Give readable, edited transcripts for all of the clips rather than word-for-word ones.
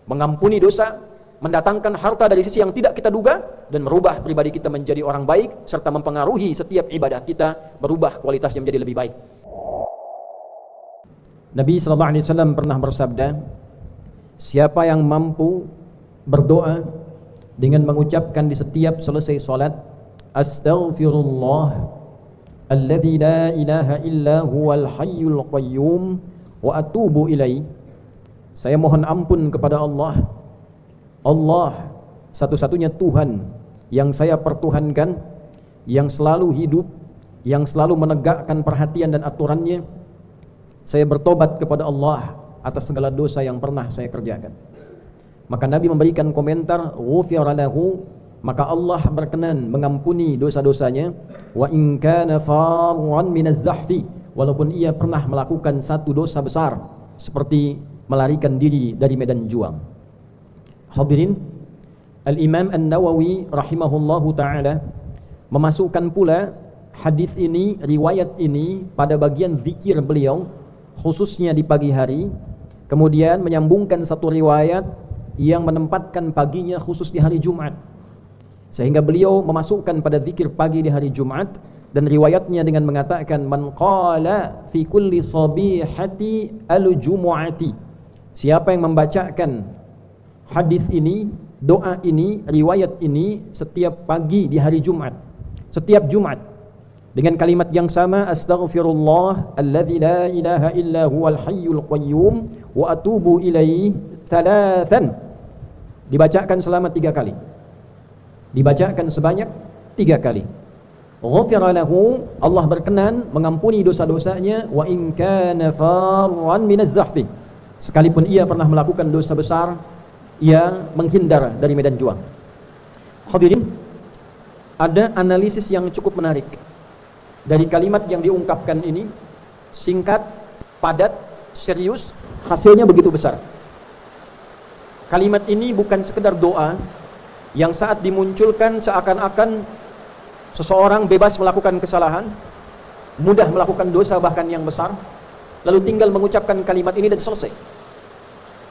mengampuni dosa, mendatangkan harta dari sisi yang tidak kita duga, dan merubah pribadi kita menjadi orang baik, serta mempengaruhi setiap ibadah kita berubah kualitasnya menjadi lebih baik. Nabi SAW pernah bersabda, siapa yang mampu berdoa dengan mengucapkan di setiap selesai salat, astaghfirullah alladzi la ilaha illa huwal hayyul qayyum wa atubu ilaih, saya mohon ampun kepada Allah, Allah satu-satunya Tuhan yang saya pertuhankan, yang selalu hidup, yang selalu menegakkan perhatian dan aturannya, saya bertobat kepada Allah atas segala dosa yang pernah saya kerjakan. Maka Nabi memberikan komentar, ghufira lahu, maka Allah berkenan mengampuni dosa-dosanya, wa in kana farran minaz zahfi, walaupun ia pernah melakukan satu dosa besar seperti melarikan diri dari medan juang. Hadirin, Al-Imam An-Nawawi rahimahullahu ta'ala memasukkan pula hadis ini, riwayat ini pada bagian zikir beliau, khususnya di pagi hari, kemudian menyambungkan satu riwayat yang menempatkan paginya khusus di hari Jumat, sehingga beliau memasukkan pada zikir pagi di hari Jumat, dan riwayatnya dengan mengatakan, man qala fi kulli sabihati al-jumu'ati, siapa yang membacakan hadis ini, doa ini, riwayat ini setiap pagi di hari Jumat, setiap Jumat, dengan kalimat yang sama, astaghfirullah alladzi la ilaha illa huwal hayyul qayyum wa atubu ilaihi thalathan, dibacakan selama 3 kali, dibacakan sebanyak 3 kali. Ghufira lahu, Allah berkenan mengampuni dosa-dosanya, wa in kana farran minaz zahfi, sekalipun ia pernah melakukan dosa besar, ia menghindar dari medan juang. Hadirin, ada analisis yang cukup menarik dari kalimat yang diungkapkan ini, singkat, padat, serius, hasilnya begitu besar. Kalimat ini bukan sekedar doa yang saat dimunculkan seakan-akan seseorang bebas melakukan kesalahan, mudah melakukan dosa bahkan yang besar, lalu tinggal mengucapkan kalimat ini dan selesai.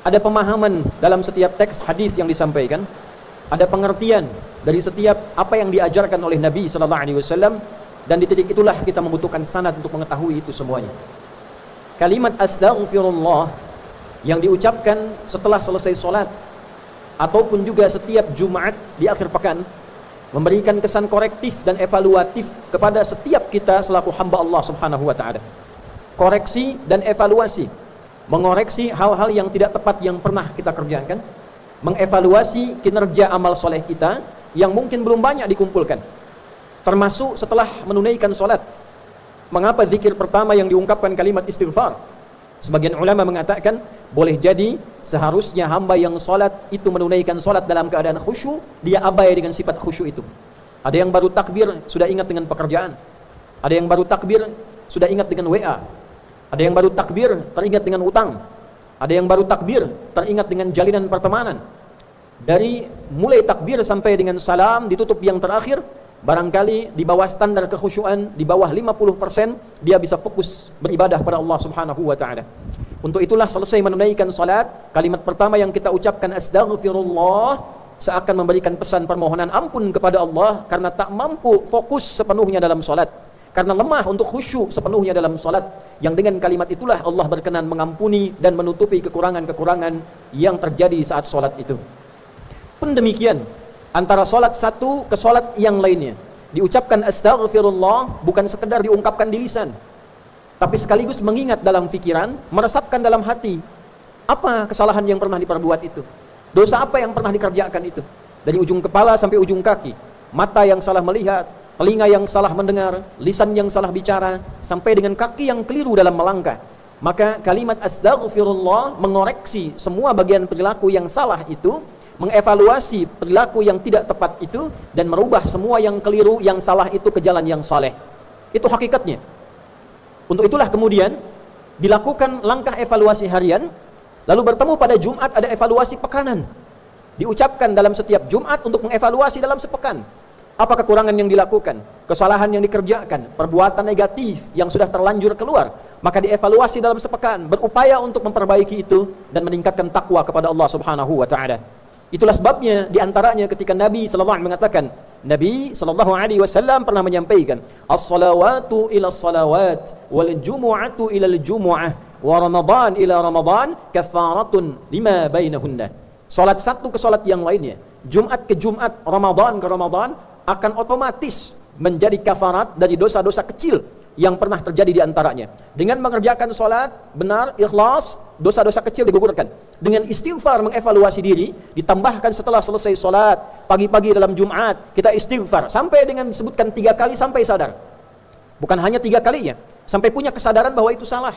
Ada pemahaman dalam setiap teks hadis yang disampaikan, ada pengertian dari setiap apa yang diajarkan oleh Nabi SAW, dan di titik itulah kita membutuhkan sanad untuk mengetahui itu semuanya. Kalimat astaghfirullah yang diucapkan setelah selesai sholat ataupun juga setiap Jumat di akhir pekan memberikan kesan korektif dan evaluatif kepada setiap kita selaku hamba Allah Subhanahu wa ta'ala. Koreksi dan evaluasi, mengoreksi hal-hal yang tidak tepat yang pernah kita kerjakan, mengevaluasi kinerja amal soleh kita yang mungkin belum banyak dikumpulkan, termasuk setelah menunaikan solat. Mengapa zikir pertama yang diungkapkan kalimat istighfar? Sebagian ulama mengatakan, boleh jadi seharusnya hamba yang solat itu menunaikan solat dalam keadaan khusyuk, dia abai dengan sifat khusyuk itu. Ada yang baru takbir sudah ingat dengan pekerjaan, ada yang baru takbir sudah ingat dengan WA, ada yang baru takbir teringat dengan utang, ada yang baru takbir teringat dengan jalinan pertemanan. Dari mulai takbir sampai dengan salam ditutup yang terakhir, barangkali di bawah standar kekhusyuan, di bawah 50%, dia bisa fokus beribadah pada Allah Subhanahu wa ta'ala. Untuk itulah selesai menunaikan salat, kalimat pertama yang kita ucapkan astaghfirullah, seakan memberikan pesan permohonan ampun kepada Allah karena tak mampu fokus sepenuhnya dalam salat, karena lemah untuk khusyuk sepenuhnya dalam salat. Yang dengan kalimat itulah Allah berkenan mengampuni dan menutupi kekurangan-kekurangan yang terjadi saat salat itu. Pun demikian, antara solat satu ke solat yang lainnya, diucapkan astaghfirullah bukan sekedar diungkapkan di lisan, tapi sekaligus mengingat dalam fikiran, meresapkan dalam hati, apa kesalahan yang pernah diperbuat itu, dosa apa yang pernah dikerjakan itu, dari ujung kepala sampai ujung kaki, mata yang salah melihat, telinga yang salah mendengar, lisan yang salah bicara, sampai dengan kaki yang keliru dalam melangkah. Maka kalimat astaghfirullah mengoreksi semua bagian perilaku yang salah itu, mengevaluasi perilaku yang tidak tepat itu, dan merubah semua yang keliru, yang salah itu ke jalan yang saleh. Itu hakikatnya. Untuk itulah kemudian dilakukan langkah evaluasi harian, lalu bertemu pada Jumat ada evaluasi pekanan. Diucapkan dalam setiap Jumat untuk mengevaluasi dalam sepekan. Apa kekurangan yang dilakukan, kesalahan yang dikerjakan, perbuatan negatif yang sudah terlanjur keluar, maka dievaluasi dalam sepekan, berupaya untuk memperbaiki itu dan meningkatkan takwa kepada Allah Subhanahu wa taala. Itulah sebabnya di antaranya ketika Nabi sallallahu alaihi mengatakan, Nabi sallallahu alaihi wasallam pernah menyampaikan, "As-salawatu ila as-salawat wal jumu'atu ila al-jumu'ah wa Ramadan ila Ramadan kafaratun lima bainahunna." Salat satu ke salat yang lainnya, Jumat ke Jumat, Ramadan ke Ramadan akan otomatis menjadi kafarat dari dosa-dosa kecil yang pernah terjadi di antaranya. Dengan mengerjakan salat benar, ikhlas, dosa-dosa kecil digugurkan. Dengan istighfar mengevaluasi diri, ditambahkan setelah selesai salat, pagi-pagi dalam Jumat, kita istighfar sampai dengan disebutkan 3 kali sampai sadar. Bukan hanya 3 kalinya, sampai punya kesadaran bahwa itu salah.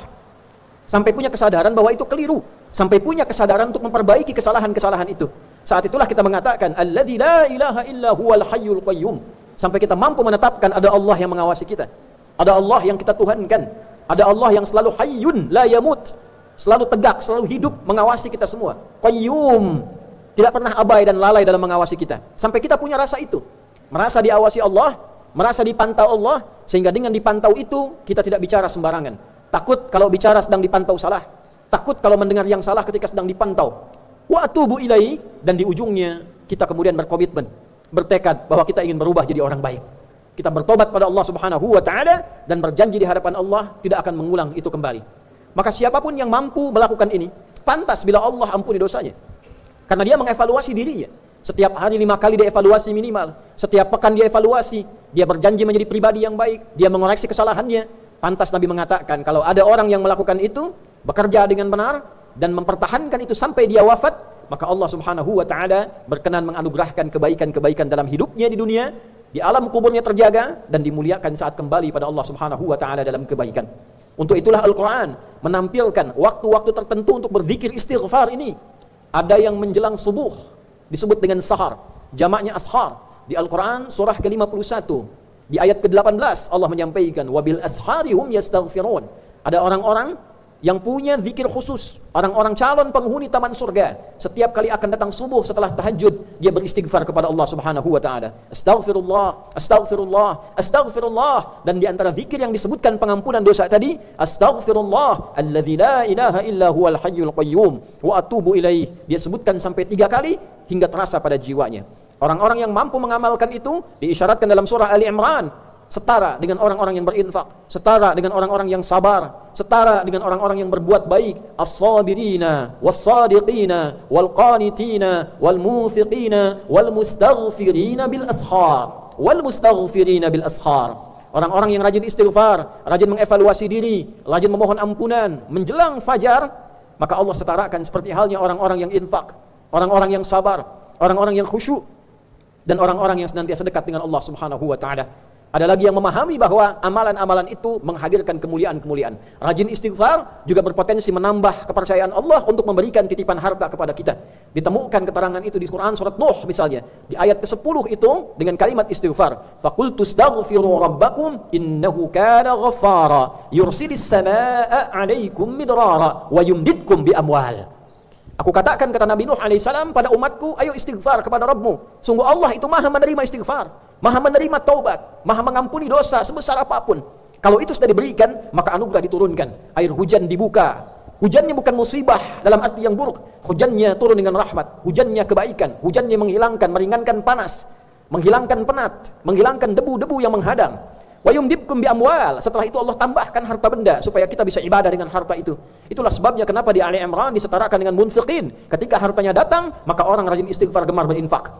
Sampai punya kesadaran bahwa itu keliru. Sampai punya kesadaran untuk memperbaiki kesalahan-kesalahan itu. Saat itulah kita mengatakan, Alladzi la ilaha illa huwal hayyul qayyum. Sampai kita mampu menetapkan ada Allah yang mengawasi kita. Ada Allah yang kita tuhankan. Ada Allah yang selalu hayyun la yamut. Selalu tegak, selalu hidup mengawasi kita semua. Qayyum. Tidak pernah abai dan lalai dalam mengawasi kita. Sampai kita punya rasa itu. Merasa diawasi Allah, merasa dipantau Allah, sehingga dengan dipantau itu kita tidak bicara sembarangan. Takut kalau bicara sedang dipantau salah. Takut kalau mendengar yang salah ketika sedang dipantau. Wa atubu ilaihi, dan di ujungnya kita kemudian berkomitmen, bertekad bahwa kita ingin berubah jadi orang baik. Kita bertobat pada Allah Subhanahu wa taala dan berjanji di hadapan Allah tidak akan mengulang itu kembali. Maka siapapun yang mampu melakukan ini, pantas bila Allah ampuni dosanya. Karena dia mengevaluasi dirinya. Setiap hari 5 kali dia evaluasi minimal. Setiap pekan dia evaluasi. Dia berjanji menjadi pribadi yang baik. Dia mengoreksi kesalahannya. Pantas Nabi mengatakan, kalau ada orang yang melakukan itu, bekerja dengan benar, dan mempertahankan itu sampai dia wafat, maka Allah Subhanahu wa taala berkenan menganugerahkan kebaikan-kebaikan dalam hidupnya di dunia, di alam kuburnya terjaga, dan dimuliakan saat kembali pada Allah Subhanahu wa taala dalam kebaikan. Untuk itulah Al-Quran menampilkan waktu-waktu tertentu untuk berzikir istighfar ini. Ada yang menjelang subuh, disebut dengan sahar, jamaknya ashar. Di Al-Quran surah ke-51, di ayat ke-18 Allah menyampaikan, wabil ashari hum yastaghfirun. Ada orang-orang yang punya zikir khusus, orang-orang calon penghuni taman surga. Setiap kali akan datang subuh setelah tahajud, dia beristighfar kepada Allah Subhanahu wa taala. Astaghfirullah, astaghfirullah, astaghfirullah. Dan di antara zikir yang disebutkan pengampunan dosa tadi, astaghfirullah alladzi la ilaha illa huwal hayyul qayyum wa atubu ilaih. Dia sebutkan sampai 3 kali hingga terasa pada jiwanya. Orang-orang yang mampu mengamalkan itu diisyaratkan dalam surah Ali Imran, setara dengan orang-orang yang berinfak, setara dengan orang-orang yang sabar, setara dengan orang-orang yang berbuat baik. As-sabirina was-sadiqina wal-qanitina wal-mufiqina wal-mustaghfirina bil ashar, wal-mustaghfirina bil ashar. Orang-orang yang rajin istighfar, rajin mengevaluasi diri, rajin memohon ampunan menjelang fajar, maka Allah setarakan seperti halnya orang-orang yang infak, orang-orang yang sabar, orang-orang yang khusyuk, dan orang-orang yang senantiasa dekat dengan Allah Subhanahu wa taala. Ada lagi yang memahami bahwa amalan-amalan itu menghadirkan kemuliaan-kemuliaan. Rajin istighfar juga berpotensi menambah kepercayaan Allah untuk memberikan titipan harta kepada kita. Ditemukan keterangan itu di Quran surat Nuh misalnya. Di ayat ke-10 itu dengan kalimat istighfar. Faqultu astaghfiru rabbakum innahu kana ghaffara yursilis samaa'a 'alaikum midrara wa yumdidkum bi amwal. Aku katakan, kata Nabi Nuh alaihissalam pada umatku, ayo istighfar kepada Rabbmu. Sungguh Allah itu maha menerima istighfar, maha menerima taubat, maha mengampuni dosa sebesar apapun. Kalau itu sudah diberikan, maka anugerah diturunkan. Air hujan dibuka. Hujannya bukan musibah dalam arti yang buruk. Hujannya turun dengan rahmat. Hujannya kebaikan. Hujannya menghilangkan, meringankan panas, menghilangkan penat, menghilangkan debu-debu yang menghadang. Wa yumdibkum bi amwal. Setelah itu Allah tambahkan harta benda supaya kita bisa ibadah dengan harta itu. Itulah sebabnya kenapa di Ali Imran disetarakan dengan munfiqin. Ketika hartanya datang, maka orang rajin istighfar, gemar berinfak.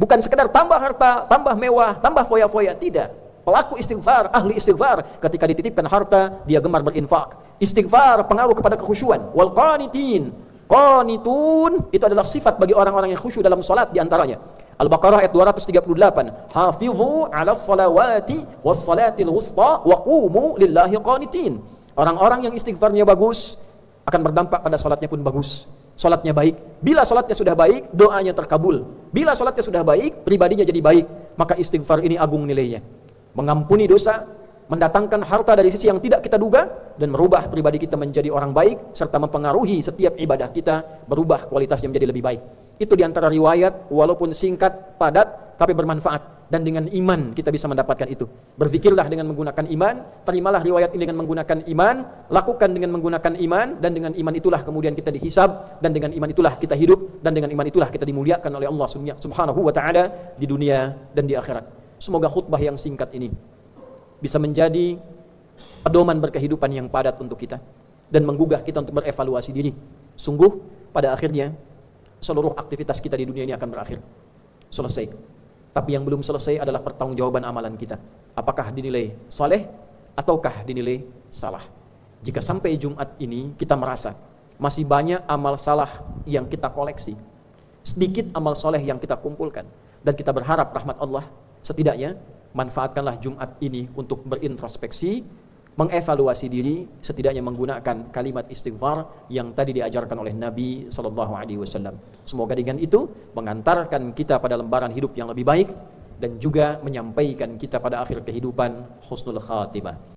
Bukan sekedar tambah harta, tambah mewah, tambah foya-foya, tidak. Pelaku istighfar, ahli istighfar, ketika dititipkan harta, dia gemar berinfak. Istighfar pengaruh kepada kekhusyuan. Wal qanitin. Qanitun itu adalah sifat bagi orang-orang yang khusyuk dalam salat di antaranya. Al-Baqarah ayat 238. Hafizu 'alas salawati was salatil wusta wa qumu lillahi qanitin. Orang-orang yang istighfarnya bagus akan berdampak pada salatnya pun bagus. Salatnya baik. Bila salatnya sudah baik, doanya terkabul. Bila salatnya sudah baik, pribadinya jadi baik. Maka istighfar ini agung nilainya. Mengampuni dosa, mendatangkan harta dari sisi yang tidak kita duga, dan merubah pribadi kita menjadi orang baik, serta mempengaruhi setiap ibadah kita berubah kualitasnya menjadi lebih baik. Itu diantara riwayat, walaupun singkat, padat, tapi bermanfaat, dan dengan iman kita bisa mendapatkan itu. Berzikirlah dengan menggunakan iman, terimalah riwayat ini dengan menggunakan iman, lakukan dengan menggunakan iman, dan dengan iman itulah kemudian kita dihisab, dan dengan iman itulah kita hidup, dan dengan iman itulah kita dimuliakan oleh Allah Subhanahu wa taala di dunia dan di akhirat. Semoga khutbah yang singkat ini bisa menjadi pedoman berkehidupan yang padat untuk kita dan menggugah kita untuk berevaluasi diri. Sungguh pada akhirnya seluruh aktivitas kita di dunia ini akan berakhir, selesai. Tapi yang belum selesai adalah pertanggungjawaban amalan kita. Apakah dinilai saleh ataukah dinilai salah? Jika sampai Jumat ini kita merasa masih banyak amal salah yang kita koleksi, sedikit amal soleh yang kita kumpulkan, dan kita berharap rahmat Allah, setidaknya manfaatkanlah Jumat ini untuk berintrospeksi, mengevaluasi diri, setidaknya menggunakan kalimat istighfar yang tadi diajarkan oleh Nabi SAW. Semoga dengan itu mengantarkan kita pada lembaran hidup yang lebih baik dan juga menyampaikan kita pada akhir kehidupan husnul khatimah.